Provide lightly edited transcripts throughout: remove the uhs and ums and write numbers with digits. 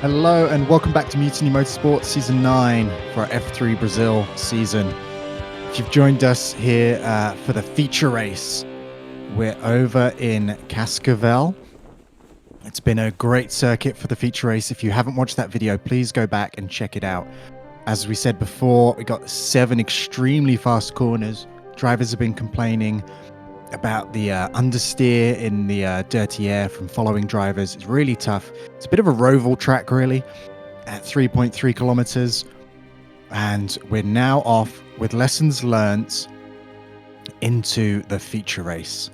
Hello and welcome back to Mutiny Motorsport Season 9 for our F3 Brazil season. If you've joined us here for the feature race, we're over in Cascavel. It's been a great circuit for the feature race. If you haven't watched that video, please go back and check it out. As we said before, we got 7 extremely fast corners. Drivers have been complaining about the understeer in the dirty air from following drivers. It's really tough. It's a bit of a roval track, really, at 3.3 kilometers. And we're now off with lessons learnt into the feature race.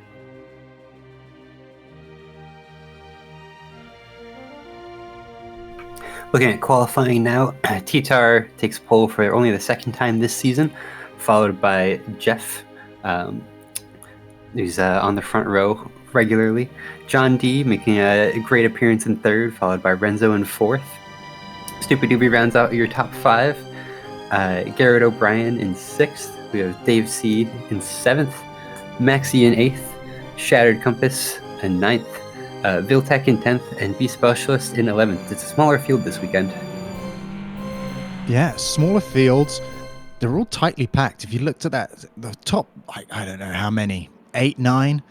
Looking at qualifying now, TTAR takes pole for only the second time this season, followed by Jeffh, who's on the front row regularly. John D making a great appearance in third, followed by Renzo in fourth. Stupid Doobie rounds out your top 5. Garrett O'Brien in 6th. We have Dave C in 7th. Maxi in 8th. Shattered Compass in 9th. Viltec in 10th. And B Specialist in 11th. It's a smaller field this weekend. Yeah, smaller fields. They're all tightly packed. If you looked at that, the top, I don't know how many, 8, 9,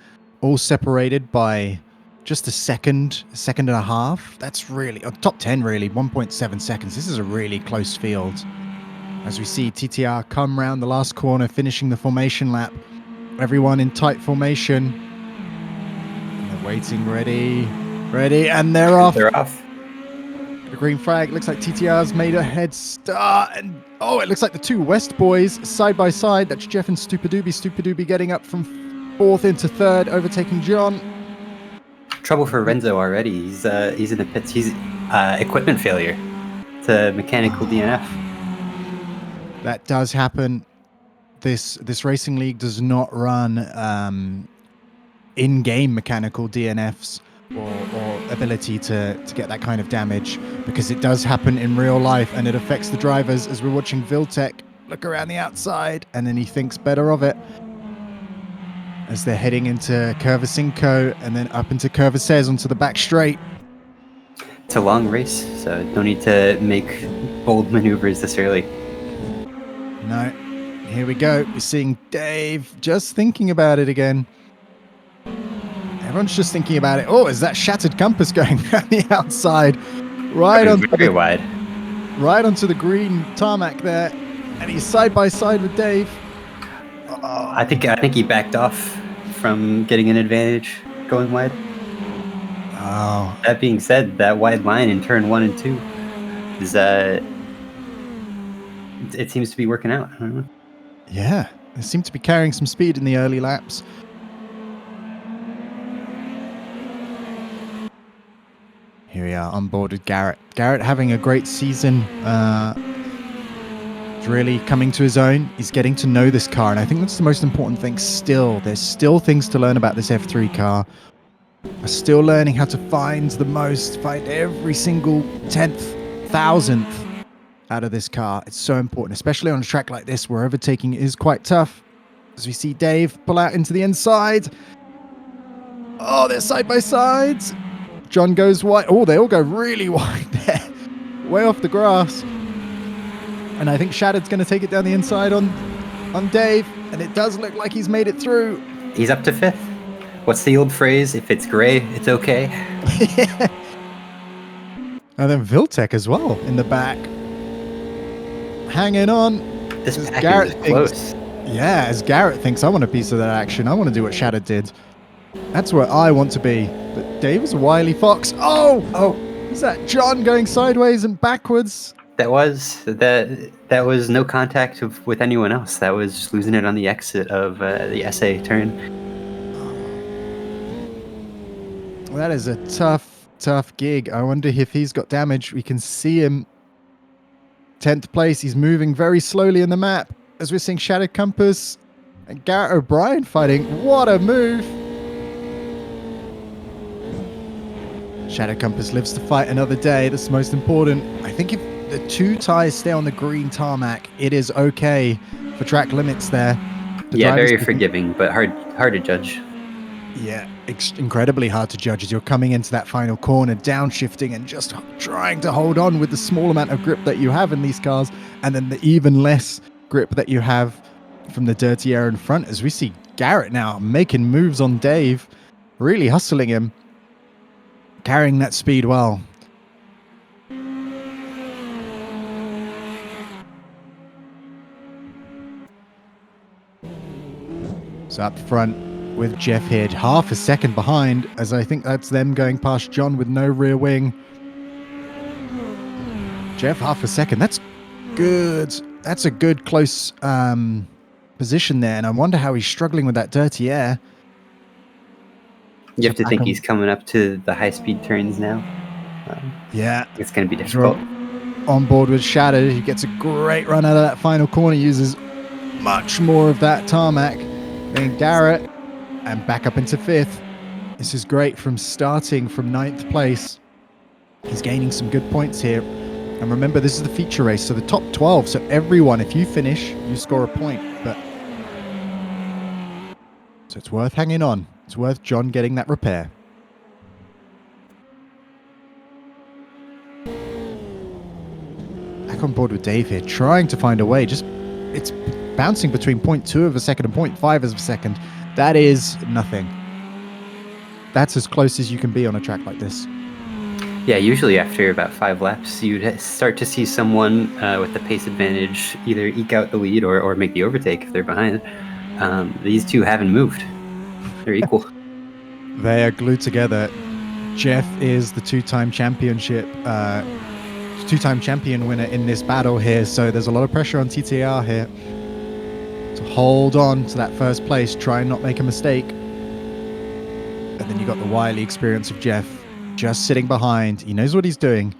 all separated by just a second and a half. That's really, top 10 really, 1.7 seconds. This is a really close field. As we see TTR come round the last corner, finishing the formation lap. Everyone in tight formation. And they're waiting, ready, and they're off. They're off. The green flag. Looks like TTR's made a head start. And oh, it looks like the two West boys side by side. That's Jeffh and Stupid Doobie getting up from 4th into 3rd, overtaking John. Trouble for Renzo already. He's in the pits. He's equipment failure to mechanical DNF. That does happen. This racing league does not run in-game mechanical DNFs or ability to get that kind of damage, because it does happen in real life and it affects the drivers. As we're watching Viltec look around the outside, and then he thinks better of it as they're heading into Curva Cinco and then up into Curva Seis onto the back straight. It's a long race, so don't need to make bold maneuvers this early. No, here we go. We're seeing Dave just thinking about it again. Everyone's just thinking about it. Oh, is that Shattered Compass going around the outside? Right onto very wide. Right onto the green tarmac there. And he's side by side with Dave. I think he backed off from getting an advantage going wide. Oh. That being said, that wide line in turn 1 and 2 is it seems to be working out. I don't know. Yeah, they seem to be carrying some speed in the early laps. Here we are on board with Garrett. Garrett having a great season. Really coming to his own. He's getting to know this car, and I think that's the most important thing still. There's still things to learn about this F3 car. We're still learning how to find every single 10th, 1000th out of this car. It's so important, especially on a track like this where overtaking is quite tough. As we see Dave pull out into the inside. Oh, they're side by sides. John goes wide. Oh, they all go really wide there. Way off the grass. And I think Shattered's going to take it down the inside on Dave. And it does look like he's made it through. He's up to 5th. What's the old phrase? If it's gray, it's okay. Yeah. And then Viltec as well in the back. Hanging on. This package is close. Yeah, as Garrett thinks, I want a piece of that action. I want to do what Shattered did. That's where I want to be. But Dave is a wily fox. Oh! Is that John going sideways and backwards? That was no contact with anyone else. That was just losing it on the exit of the SA turn. Well, that is a tough gig. I wonder if he's got damage. We can see him 10th place. He's moving very slowly in the map as we're seeing Shattered Compass and Garrett O'Brien fighting. What a move! Shattered Compass lives to fight another day. That's the most important. I think if the 2 tires stay on the green tarmac, it is okay for track limits there. Yeah, very forgiving, but hard to judge. Yeah, incredibly hard to judge as you're coming into that final corner, downshifting and just trying to hold on with the small amount of grip that you have in these cars, and then the even less grip that you have from the dirty air in front. As we see Garrett now making moves on Dave, really hustling him, carrying that speed well. So up front with Jeffh here, half a second behind, as I think that's them going past John with no rear wing. Jeffh, half a second. That's good. That's a good close position there, and I wonder how he's struggling with that dirty air. You have to think he's coming up to the high-speed turns now. Yeah. It's going to be difficult. On board with Shadow. He gets a great run out of that final corner, uses much more of that tarmac than Garrett, and back up into 5th. This is great from starting from 9th place. He's gaining some good points here. And remember, this is the feature race, so the top 12. So everyone, if you finish, you score a point. So it's worth hanging on. It's worth John getting that repair. Back on board with Dave here, trying to find a way. It's bouncing between 0.2 of a second and 0.5 of a second. That is nothing. That's as close as you can be on a track like this. Yeah, usually after about 5 laps, you'd start to see someone with the pace advantage either eke out the lead or make the overtake if they're behind. These two haven't moved. They're equal. They are glued together. Jeffh is the two-time champion winner in this battle here, so there's a lot of pressure on TTAR here to hold on to that first place, try and not make a mistake. And then you got the wily experience of Jeffh just sitting behind. He knows what he's doing.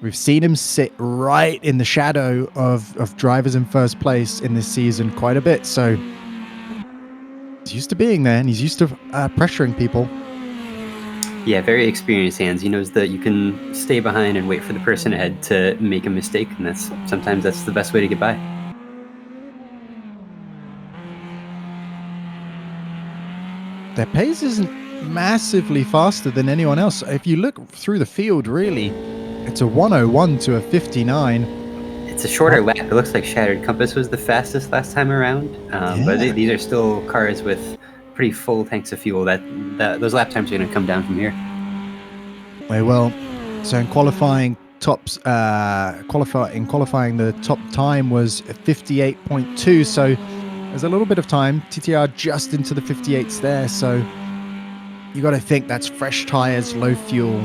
We've seen him sit right in the shadow of drivers in first place in this season quite a bit, so he's used to being there, and he's used to pressuring people. Yeah, very experienced hands. He knows that you can stay behind and wait for the person ahead to make a mistake, and sometimes that's the best way to get by. Their pace isn't massively faster than anyone else. If you look through the field, really, it's a 101 to a 59. It's a shorter lap. It looks like Shattered Compass was the fastest last time around, but these are still cars with pretty full tanks of fuel. Those lap times are going to come down from here. They will. So in qualifying, the top time was 58.2. So there's a little bit of time. TTR just into the 58s there. So you got to think that's fresh tires, low fuel,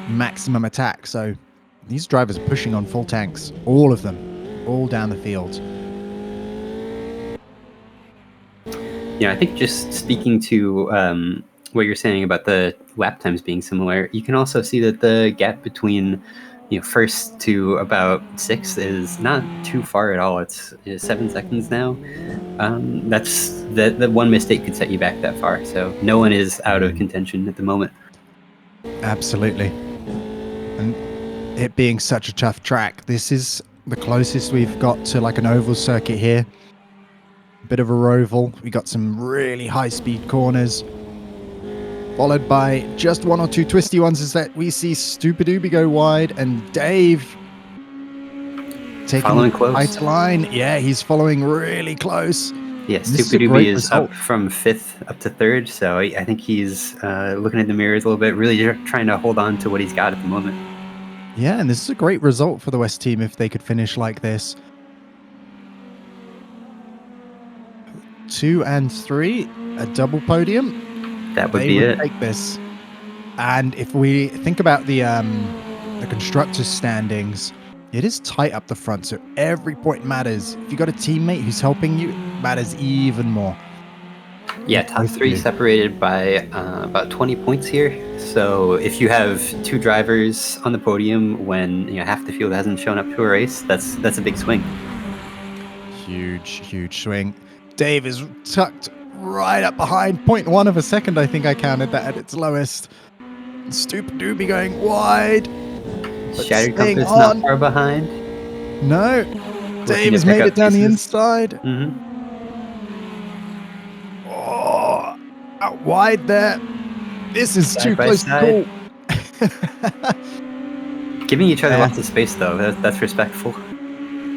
maximum attack. So these drivers are pushing on full tanks, all of them, all down the field. Yeah, I think just speaking to what you're saying about the lap times being similar, you can also see that the gap between first to about 6th is not too far at all. It's 7 seconds now. That's the one mistake could set you back that far. So no one is out of contention at the moment. Absolutely. And it being such a tough track, this is the closest we've got to like an oval circuit here. Bit of a roval. We got some really high-speed corners, followed by just one or two twisty ones as that we see Stupid Ubi go wide, and Dave taking the tighter line. Yeah, he's following really close. Yeah, Stupid Ubi is up from 5th up to 3rd, so I think he's looking at the mirrors a little bit, really trying to hold on to what he's got at the moment. Yeah, and this is a great result for the West team if they could finish like this. 2 and 3, a double podium. That would be it. Take this. And if we think about the constructors' standings, it is tight up the front, so every point matters. If you got a teammate who's helping you, it matters even more. Yeah, top 3 separated by about 20 points here. So if you have 2 drivers on the podium when half the field hasn't shown up to a race, that's a big swing. Huge swing. Dave is tucked right up behind. 0.1 of a second, I think I counted that at its lowest. Stupid Ubi going wide. Shattered Compass not far behind. No. Dave has made it down the inside. Mm-hmm. Oh, out wide there. This is too Side by close to side. call. Giving each other Yeah. lots of space, though. That's respectful.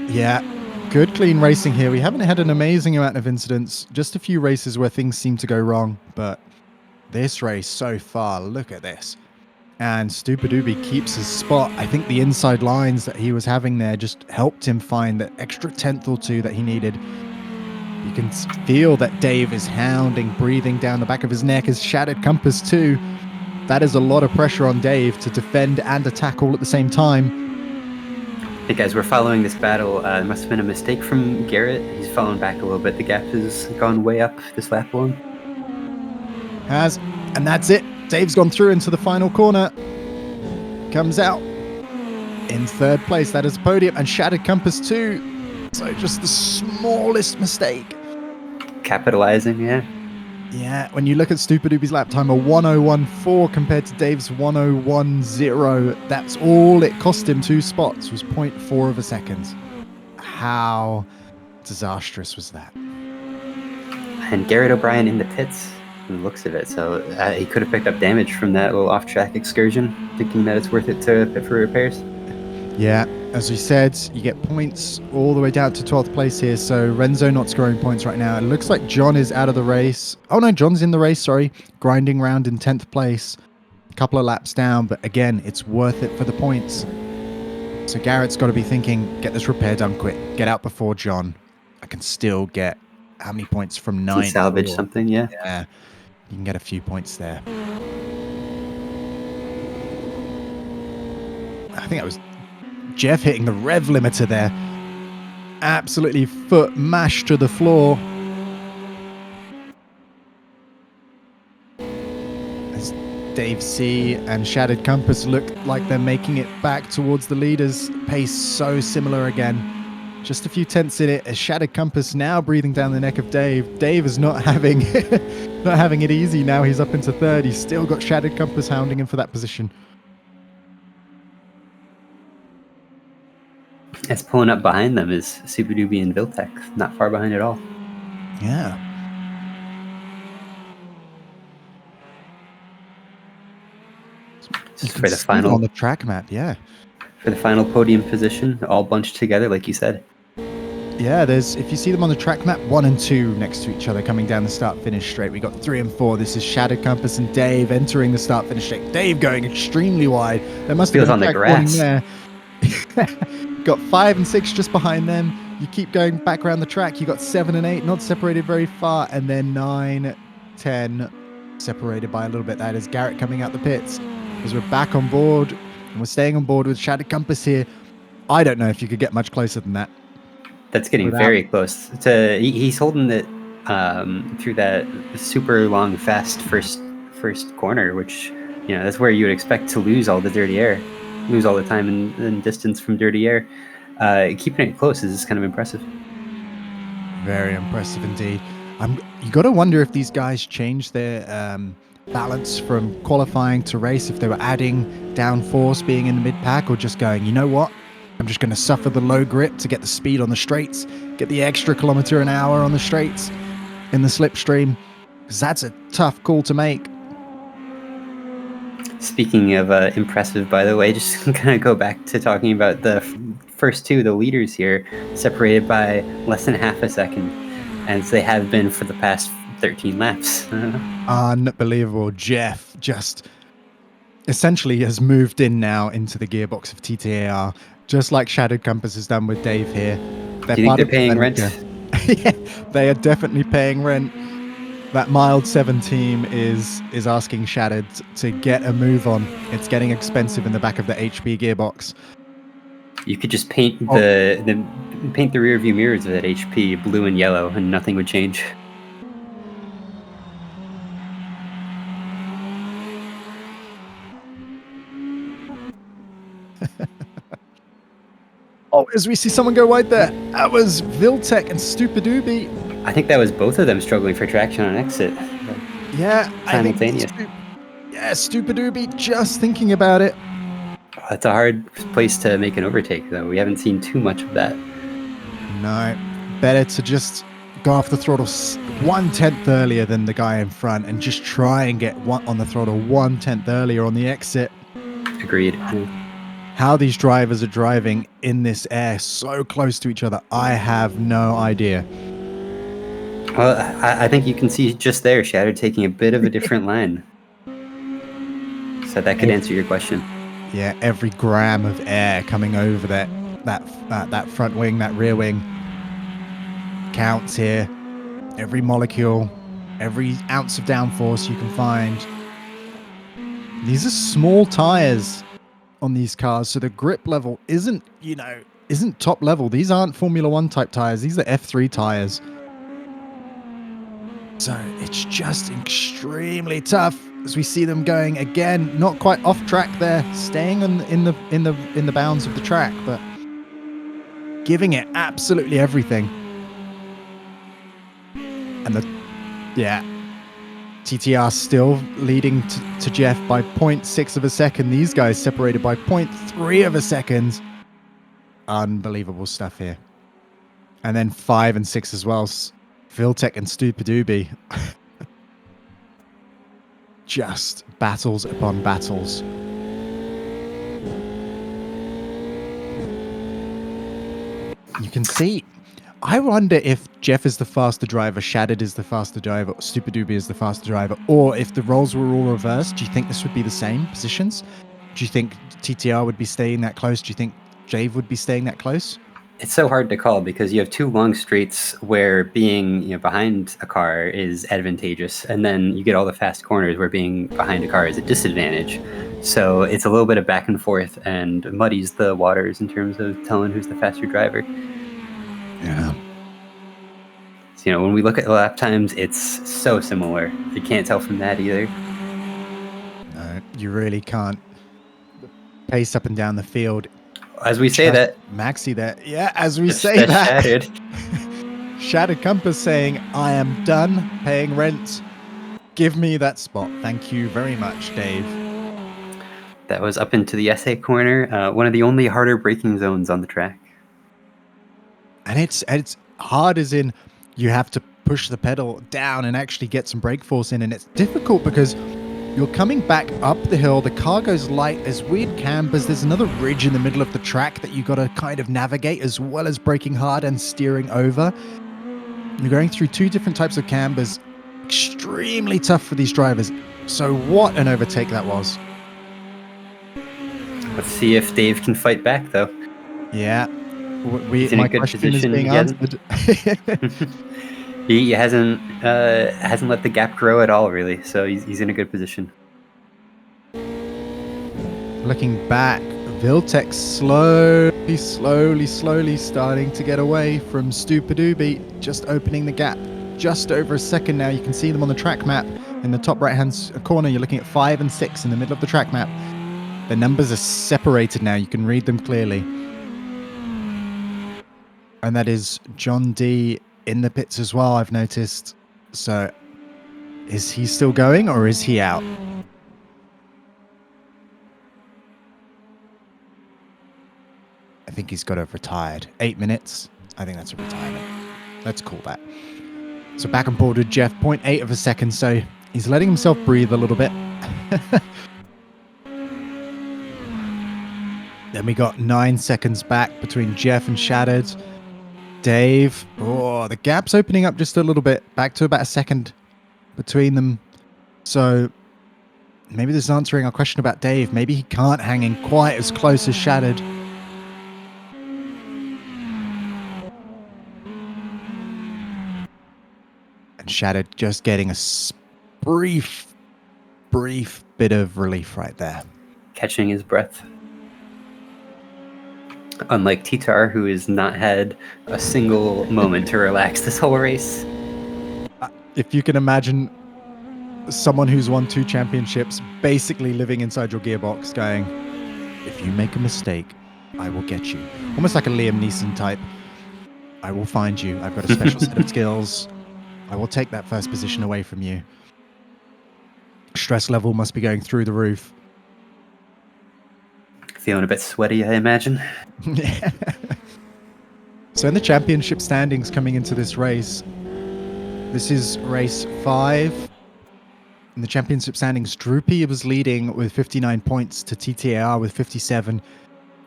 Yeah, good clean racing here. We haven't had an amazing amount of incidents, just a few races where things seem to go wrong, but this race so far, look at this. And Stupidubi keeps his spot. I think the inside lines that he was having there just helped him find that extra tenth or two that he needed. You can feel that Dave is hounding, breathing down the back of his neck. His shattered compass too. That is a lot of pressure on Dave to defend and attack all at the same time. Hey guys, we're following this battle. It must have been a mistake from Garrett. He's fallen back a little bit. The gap has gone way up this lap alone. And that's it. Dave's gone through into the final corner. Comes out in third place. That is a podium. And shattered compass too. So just the smallest mistake. Capitalizing, yeah. Yeah, when you look at Stupidubi's lap time, a 1:01.4 compared to Dave's 1:01.0. That's all it cost him. 2 spots was 0.4 of a second. How disastrous was that? And Garrett O'Brien in the pits, from the looks of it. So he could have picked up damage from that little off-track excursion, thinking that it's worth it to pit for repairs. Yeah, as we said, you get points all the way down to 12th place here. So Renzo not scoring points right now. It looks like John is out of the race. Oh no, John's in the race, sorry. Grinding round in 10th place. A couple of laps down, but again, it's worth it for the points. So Garrett's got to be thinking, get this repair done quick. Get out before John. I can still get how many points from 9? Salvage something, yeah. Yeah, you can get a few points there. I think that was Jeff hitting the rev limiter there. Absolutely foot mashed to the floor. As Dave C and Shattered Compass look like they're making it back towards the leaders. Pace so similar again. Just a few tenths in it as Shattered Compass now breathing down the neck of Dave. Dave is not having not having it easy now. He's up into third. He's still got Shattered Compass hounding him for that position. It's pulling up behind them is Supadubi and Viltec, not far behind at all. Yeah. Just for the final on the track map, yeah. For the final podium position, all bunched together, like you said. Yeah, there's, if you see them on the track map, 1 and 2 next to each other coming down the start-finish straight. We got 3 and 4. This is Shattered Compass and Dave entering the start-finish straight. Dave going extremely wide. There must have been on the grass there. Got 5 and 6 just behind them. You keep going back around the track. You got 7 and 8, not separated very far, and then 9, 10, separated by a little bit. That is Garrett coming out the pits. As we're back on board, and we're staying on board with Shattered Compass here. I don't know if you could get much closer than that. That's getting very close. He's holding it through that super long, fast first corner, which, you know, that's where you would expect to lose all the dirty air, lose all the time and distance from dirty air. Keeping it close is kind of impressive. Very impressive indeed. You got to wonder if these guys changed their balance from qualifying to race, if they were adding downforce being in the mid-pack, or just going, you know what? I'm just going to suffer the low grip to get the speed on the straights, get the extra kilometer an hour on the straights in the slipstream, because that's a tough call to make. Speaking of impressive, by the way, just kind of go back to talking about the first two, the leaders here, separated by less than half a second, as they have been for the past 13 laps. Unbelievable. Jeff just essentially has moved in now into the gearbox of TTAR, just like Shattered Compass has done with Dave here. Do you think they're paying rent? Yeah, they are definitely paying rent. That Mild 7 team is asking Shattered to get a move on. It's getting expensive in the back of the HP gearbox. You could just paint paint the rear view mirrors of that HP blue and yellow, and nothing would change. Oh, as we see someone go wide there, that was Viltec and Stupidubi. I think that was both of them struggling for traction on exit. Yeah, simultaneous. Stupidubi just thinking about it. It's a hard place to make an overtake, though. We haven't seen too much of that. No, better to just go off the throttle 1/10 earlier than the guy in front and just try and get one on the throttle 1/10 earlier on the exit. Agreed. How these drivers are driving in this air so close to each other, I have no idea. Well, I think you can see just there, Shattered taking a bit of a different line. So that could answer your question. Yeah, every gram of air coming over that front wing, that rear wing counts here. Every molecule, every ounce of downforce you can find. These are small tires on these cars, so the grip level isn't top level. These aren't Formula One type tires. These are F3 tires. So it's just extremely tough as we see them going again, not quite off track there, staying in the bounds of the track, but giving it absolutely everything. And TTR still leading to Jeff by 0.6 of a second. These guys separated by 0.3 of a second. Unbelievable stuff here. And then 5 and 6 as well. Viltech and Stupidubi. Just battles upon battles. You can see. I wonder if Jeff is the faster driver, Shattered is the faster driver, Stupidubi is the faster driver, or if the roles were all reversed. Do you think this would be the same positions? Do you think TTR would be staying that close? Do you think Jave would be staying that close? It's so hard to call because you have two long straights where being behind a car is advantageous, and then you get all the fast corners where being behind a car is a disadvantage. So it's a little bit of back and forth and muddies the waters in terms of telling who's the faster driver. Yeah. So, when we look at the lap times, it's so similar. You can't tell from that either. No, you really can't. The pace up and down the field. As we say that. Maxi there. Yeah, as we say that. Shattered. Shattered Compass saying, I am done paying rent. Give me that spot. Thank you very much, Dave. That was up into the SA corner. One of the only harder braking zones on the track. And it's hard as in you have to push the pedal down and actually get some brake force in. And it's difficult because you're coming back up the hill. The car goes light. There's weird cambers. There's another ridge in the middle of the track that you got to kind of navigate, as well as braking hard and steering over. You're going through two different types of cambers. Extremely tough for these drivers. So what an overtake that was. Let's see if Dave can fight back, though. Yeah. He's in a good position again. He hasn't let the gap grow at all, really. So he's in a good position. Looking back, Viltech slowly starting to get away from Stupidubi, just opening the gap just over a second now. You can see them on the track map in the top right-hand corner. You're looking at 5 and 6 in the middle of the track map. The numbers are separated now. You can read them clearly. And that is John D in the pits as well, I've noticed. So is he still going or is he out? I think he's got to have retired. 8 minutes. I think that's a retirement. Let's call that. So back on board with Jeff, 0.8 of a second. So he's letting himself breathe a little bit. Then we got 9 seconds back between Jeff and Shattered. Dave, the gap's opening up just a little bit, back to about a second between them. So maybe this is answering our question about Dave. Maybe he can't hang in quite as close as Shattered. And Shattered just getting a brief bit of relief right there. Catching his breath. Unlike TTAR, who has not had a single moment to relax this whole race. If you can imagine someone who's won 2 championships basically living inside your gearbox going, if you make a mistake, I will get you. Almost like a Liam Neeson type. I will find you. I've got a special set of skills. I will take that first position away from you. Stress level must be going through the roof. Feeling a bit sweaty, I imagine. Yeah. So in the championship standings coming into this race, This is race 5 in the championship standings. Droopy was leading with 59 points to TTAR with 57,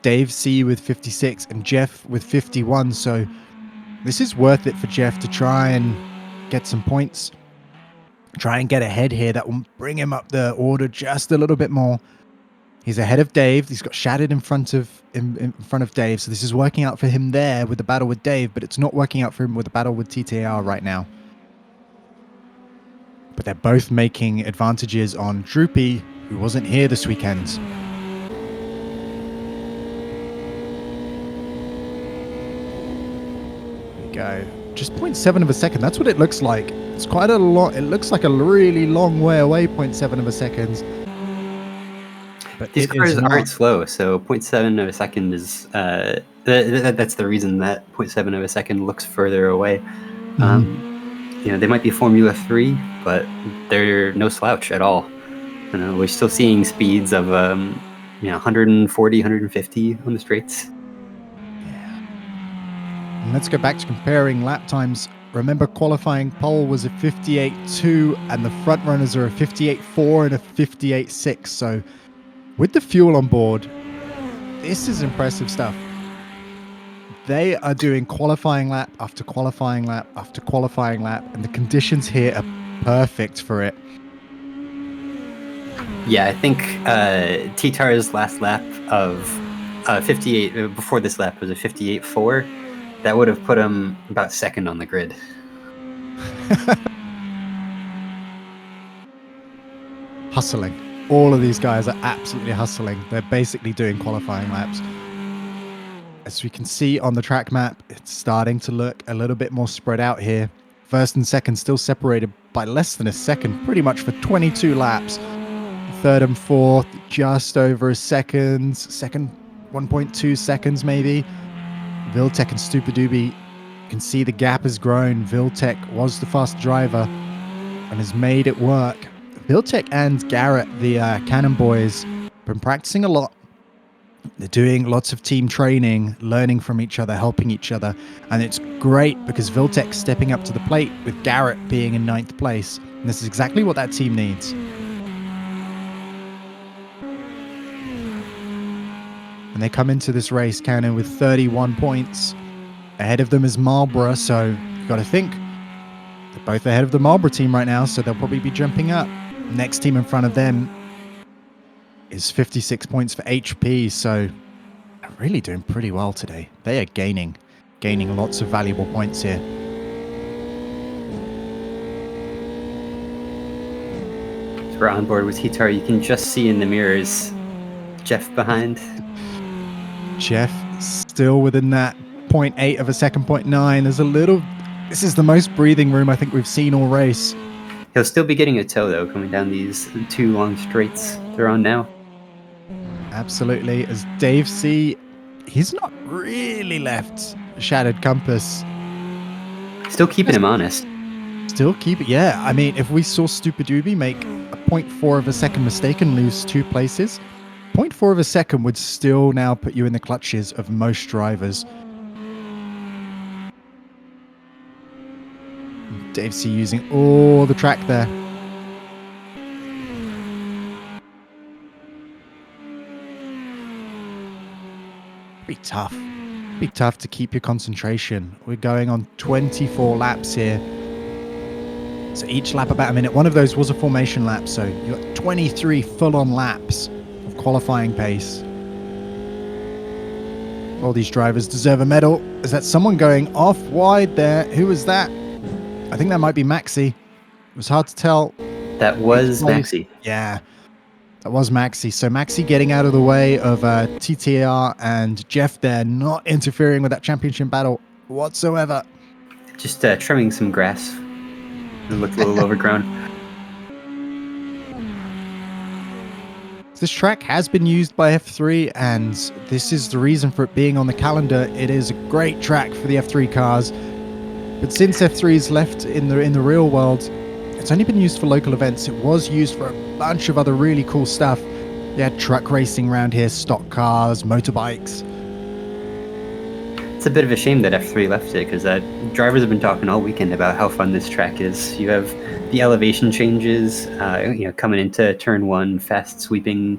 Dave C with 56, and Jeffh with 51. So this is worth it for Jeffh to try and get some points, try and get ahead here. That will bring him up the order just a little bit more. He's ahead of Dave. He's got Shattered in front of Dave. So this is working out for him there with the battle with Dave, but it's not working out for him with the battle with TTAR right now. But they're both making advantages on Droopy, who wasn't here this weekend. There we go. Just 0.7 of a second. That's what it looks like. It's quite a lot. It looks like a really long way away, 0.7 of a second. But these cars aren't slow, so 0.7 of a second is that's the reason that 0.7 of a second looks further away. They might be Formula 3, but they're no slouch at all. We're still seeing speeds of 140, 150 on the straights. Yeah. And let's go back to comparing lap times. Remember, qualifying pole was a 58.2, and the front runners are a 58.4 and a 58.6. So with the fuel on board, this is impressive stuff. They are doing qualifying lap after qualifying lap after qualifying lap, and the conditions here are perfect for it. Yeah, I think TTAR's last lap of 58 before this lap was a 58.4. That would have put him about second on the grid. Hustling. All of these guys are absolutely hustling. They're basically doing qualifying laps. As we can see on the track map, it's starting to look a little bit more spread out here. First and second still separated by less than a second, pretty much for 22 laps. Third and fourth, just over a second. Second, 1.2 seconds maybe. Viltech and Stupidubi, you can see the gap has grown. Viltech was the fast driver and has made it work. Viltech and Garrett, the Cannon boys, have been practicing a lot. They're doing lots of team training, learning from each other, helping each other. And it's great because Viltech's stepping up to the plate with Garrett being in 9th place. And this is exactly what that team needs. And they come into this race, Cannon, with 31 points. Ahead of them is Marlborough, so you've got to think they're both ahead of the Marlborough team right now, so they'll probably be jumping up. Next team in front of them is 56 points for HP, so they're really doing pretty well today. They are gaining lots of valuable points here. So we're on board with TTAR. You can just see in the mirrors Jeffh behind. Jeffh still within that 0.8 of a second, 0.9. There's a little... This is the most breathing room I think we've seen all race. He'll still be getting a tow, though, coming down these 2 long straights they're on now. Absolutely. As Dave C, he's not really left Shattered Compass. Still keeping him honest. Still keep it, yeah. I mean, if we saw Stupidubi make a 0.4 of a second mistake and lose 2 places, 0.4 of a second would still now put you in the clutches of most drivers. Dave C using all the track there. Be tough. Be tough to keep your concentration. We're going on 24 laps here. So each lap about a minute. One of those was a formation lap, so you got 23 full-on laps of qualifying pace. All these drivers deserve a medal. Is that someone going off wide there? Who was that? I think that might be Maxi. It was hard to tell. That was Maxi. Yeah, that was Maxi. So Maxi getting out of the way of TTAR and Jeffh there, not interfering with that championship battle whatsoever. Just trimming some grass. It looked a little overgrown. This track has been used by F3, and this is the reason for it being on the calendar. It is a great track for the F3 cars. But since F3's left in the real world, it's only been used for local events. It was used for a bunch of other really cool stuff. They had truck racing around here, stock cars, motorbikes. It's a bit of a shame that F3 left it, because drivers have been talking all weekend about how fun this track is. You have the elevation changes, coming into turn 1, fast sweeping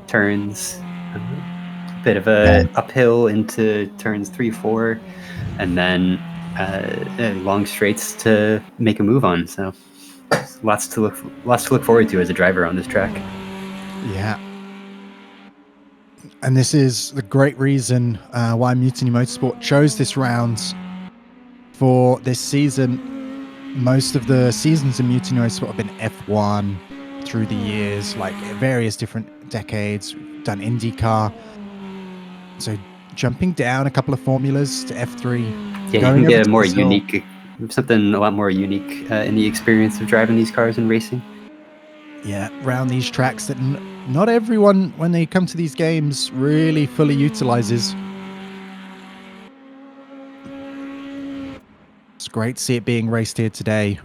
turns, a bit of a uphill into turns 3, 4, and then long straights to make a move on. So lots to look forward to as a driver on this track. Yeah. And this is the great reason why Mutiny Motorsport chose this round for this season. Most of the seasons in Mutiny Motorsport have been F1 through the years, like various different decades, done IndyCar. So jumping down a couple of formulas to F3. Yeah, you can get something a lot more unique in the experience of driving these cars and racing. Yeah, around these tracks that not everyone, when they come to these games, really fully utilizes. It's great to see it being raced here today.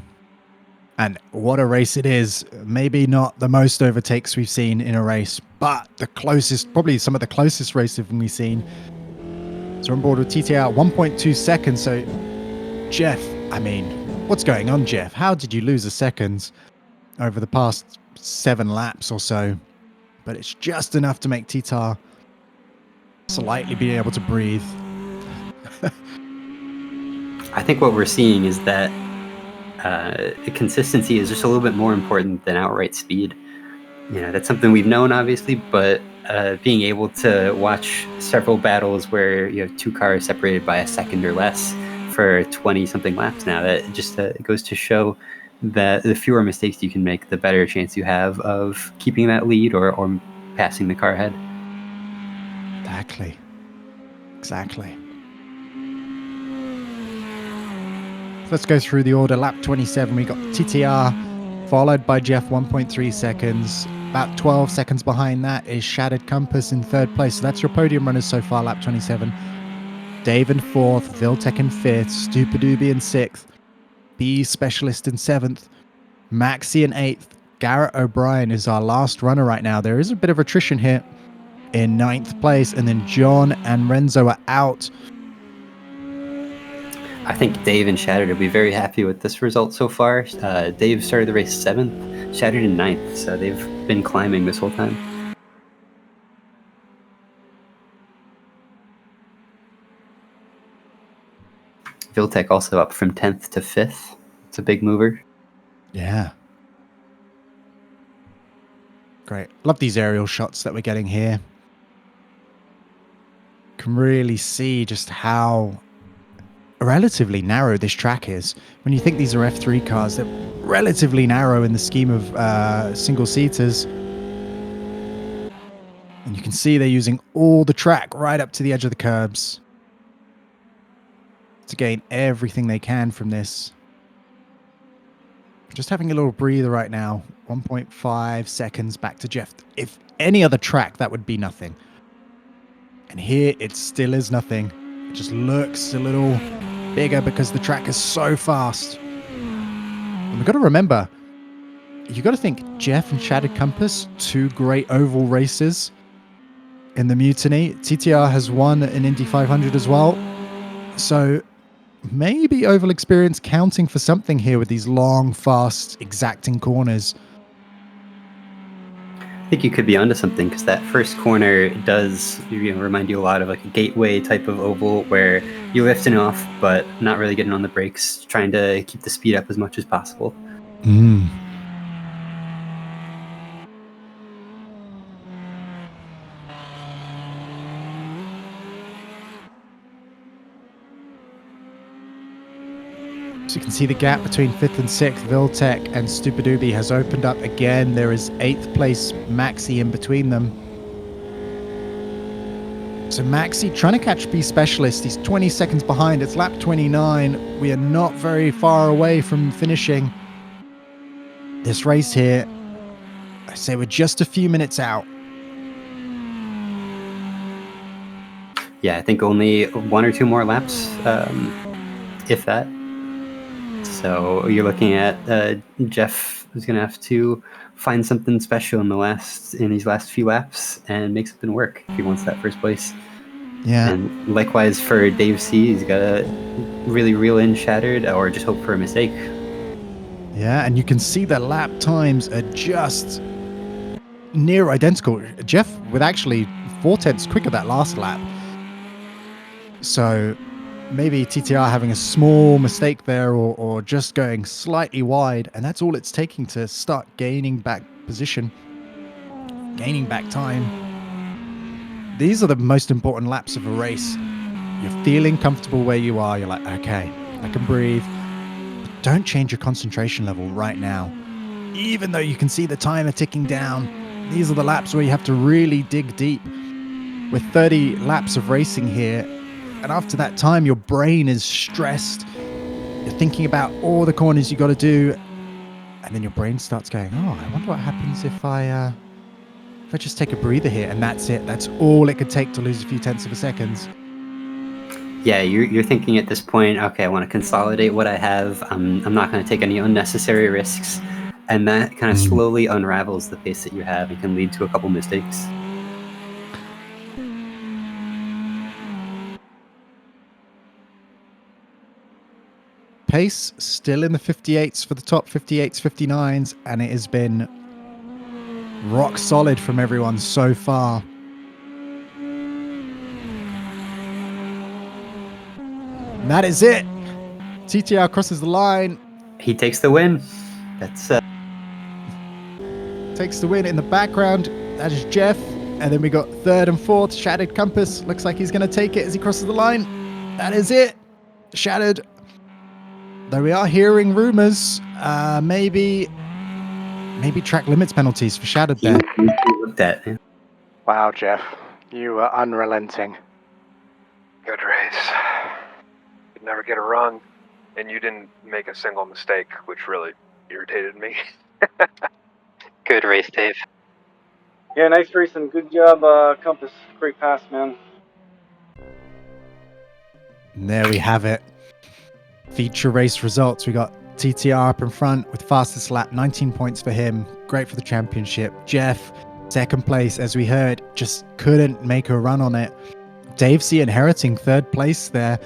And what a race it is. Maybe not the most overtakes we've seen in a race, but probably some of the closest races we've seen. So on board with TTAR 1.2 seconds. So Jeffh, what's going on, Jeffh? How did you lose a second over the past 7 laps or so? But it's just enough to make TTAR slightly be able to breathe. I think what we're seeing is that consistency is just a little bit more important than outright speed. That's something we've known, obviously, but being able to watch several battles where you have 2 cars separated by a second or less for 20-something laps now, that just goes to show that the fewer mistakes you can make, the better chance you have of keeping that lead or passing the car ahead. Exactly. Let's go through the order. Lap 27, we got TTR, followed by Jeffh, 1.3 seconds. About 12 seconds behind that is Shattered Compass in 3rd place. So that's your podium runners so far, lap 27. Dave in 4th, Viltec in 5th, Stupidoobie in 6th, B Specialist in 7th, Maxi in 8th. Garrett O'Brien is our last runner right now. There is a bit of attrition here in 9th place, and then John and Renzo are out. I think Dave and Shattered will be very happy with this result so far. Dave started the race 7th, Shattered in 9th, so they've been climbing this whole time. Viltec also up from 10th to 5th. It's a big mover. Yeah. Great. Love these aerial shots that we're getting here. Can really see just how relatively narrow this track is. When you think these are F3 cars, they're relatively narrow in the scheme of single-seaters. And you can see they're using all the track right up to the edge of the curbs to gain everything they can from this. Just having a little breather right now. 1.5 seconds back to Jeffh. If any other track, that would be nothing. And here it still is nothing. It just looks a little bigger because the track is so fast. And we've got to remember, you've got to think Jeffh and Shattered Compass, 2 great oval races in the Mutiny. TTR has won an Indy 500 as well. So maybe oval experience counting for something here with these long, fast, exacting corners. I think you could be onto something, because that first corner does remind you a lot of like a gateway type of oval where you're lifting off but not really getting on the brakes, trying to keep the speed up as much as possible. So you can see the gap between 5th and 6th. Viltec and Stupidoobie has opened up again. There is 8th place Maxi in between them. So Maxi trying to catch B Specialist. He's 20 seconds behind. It's lap 29. We are not very far away from finishing this race here. I say we're just a few minutes out. Yeah, I think only 1 or 2 more laps, if that. So you're looking at Jeffh is going to have to find something special in these last few laps and make something work if he wants that first place. Yeah. And likewise for Dave C, he's got to really reel in Shattered or just hope for a mistake. Yeah, and you can see the lap times are just near identical. Jeff with actually 4/10 quicker that last lap. So maybe TTR having a small mistake there or just going slightly wide, and that's all it's taking to start gaining back position, gaining back time. These are the most important laps of a race. You're feeling comfortable where you are. You're like, okay, I can breathe. But don't change your concentration level right now. Even though you can see the timer ticking down, these are the laps where you have to really dig deep. With 30 laps of racing here, and after that time, your brain is stressed. You're thinking about all the corners you got to do, and then your brain starts going, "Oh, I wonder what happens if I just take a breather here." And that's it. That's all it could take to lose a few tenths of a second. Yeah, you're thinking at this point, okay, I want to consolidate what I have. I'm not going to take any unnecessary risks, and that kind of slowly unravels the pace that you have and can lead to a couple mistakes. Pace still in the 58s for the top 58s, 59s, and it has been rock solid from everyone so far. And that is it. TTR crosses the line. He takes the win. That's takes the win in the background. That is Jeff. And then we got third and fourth. Shattered Compass. Looks like he's going to take it as he crosses the line. That is it. Shattered. Though we are hearing rumors, maybe track limits penalties for Shattered there. Looked at. Yeah. Wow, Jeff, you were unrelenting. Good race. You'd never get it wrong, and you didn't make a single mistake, which really irritated me. Good race, Dave. Yeah, nice racing. Good job, Compass. Great pass, man. And there we have it. Feature race results. We got TTR up in front with fastest lap, 19 points for him. Great for the championship. Jeff, second place, as we heard, just couldn't make a run on it. Dave C inheriting third place there.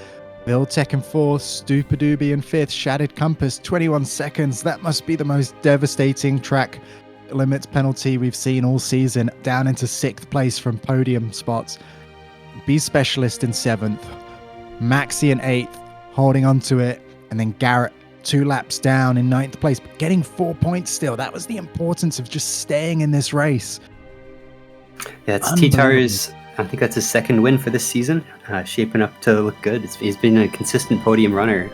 Bill Tech in fourth, Stupidoobie in fifth, Shattered Compass, 21 seconds. That must be the most devastating track limits penalty we've seen all season. Down into sixth place from podium spots. B Specialist in seventh. Maxi in eighth, holding on to it. And then Garrett, 2 laps down in ninth place, but getting 4 points still. That was the importance of just staying in this race. Yeah, it's TTAR's, I think that's his second win for this season, shaping up to look good. He's been a consistent podium runner.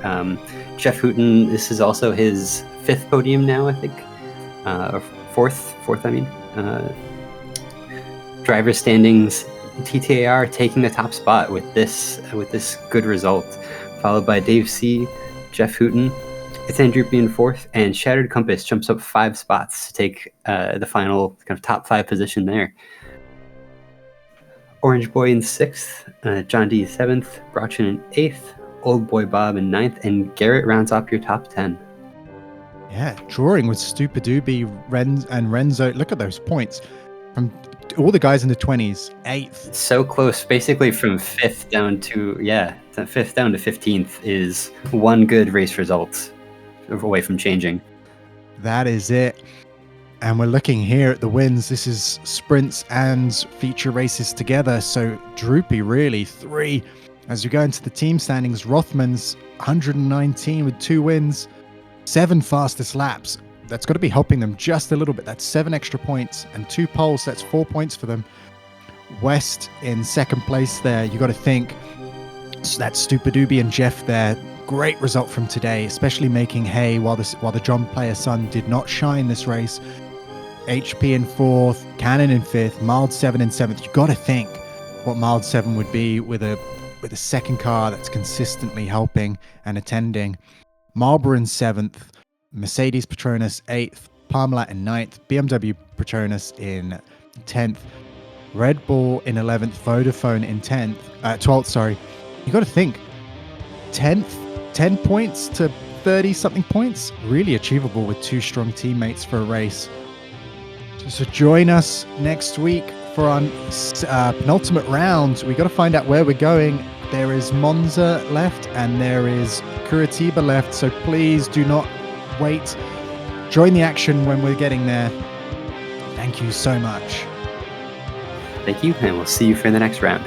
Jeff Hooten, this is also his 5th podium now, I think, or fourth, I mean. Driver standings, TTAR taking the top spot with this good result, followed by Dave C, Jeff Hooten. It's Andrew in 4th, and Shattered Compass jumps up 5 spots to take the final kind of top 5 position there. Orange Boy in 6th, John D 7th, Brochin in 8th, Old Boy Bob in 9th, and Garrett rounds up your top 10. Yeah, drawing with Stupidoobie, Renzo. Look at those points from all the guys in the 20s. 8th. So close, basically from 5th down to 15th is one good race result away from changing. That is it. And we're looking here at the wins. This is sprints and feature races together. So droopy, really. 3. As we go into the team standings, Rothman's 119 with 2 wins, 7 fastest laps. That's got to be helping them just a little bit. That's 7 extra points and 2 poles. That's 4 points for them. West in second place there. You got to think. So that's Stupidoobie and Jeff there. Great result from today, especially making hay while the John Player Son did not shine this race. HP in 4th, Cannon in 5th, Mild 7 in 7th. You've got to think what Mild 7 would be with a second car that's consistently helping and attending. Marlboro in 7th, Mercedes Petronas 8th, Parmalat in 9th, BMW Petronas in 10th, Red Bull in 11th, Vodafone in 12th, sorry. You got to think 10th, 10 points to 30 something points, really achievable with 2 strong teammates for a race. So join us next week for our penultimate round. We got to find out where we're going. There is Monza left and there is Curitiba left, so please do not wait. Join the action when we're getting there. Thank you so much. Thank you, and we'll see you for the next round.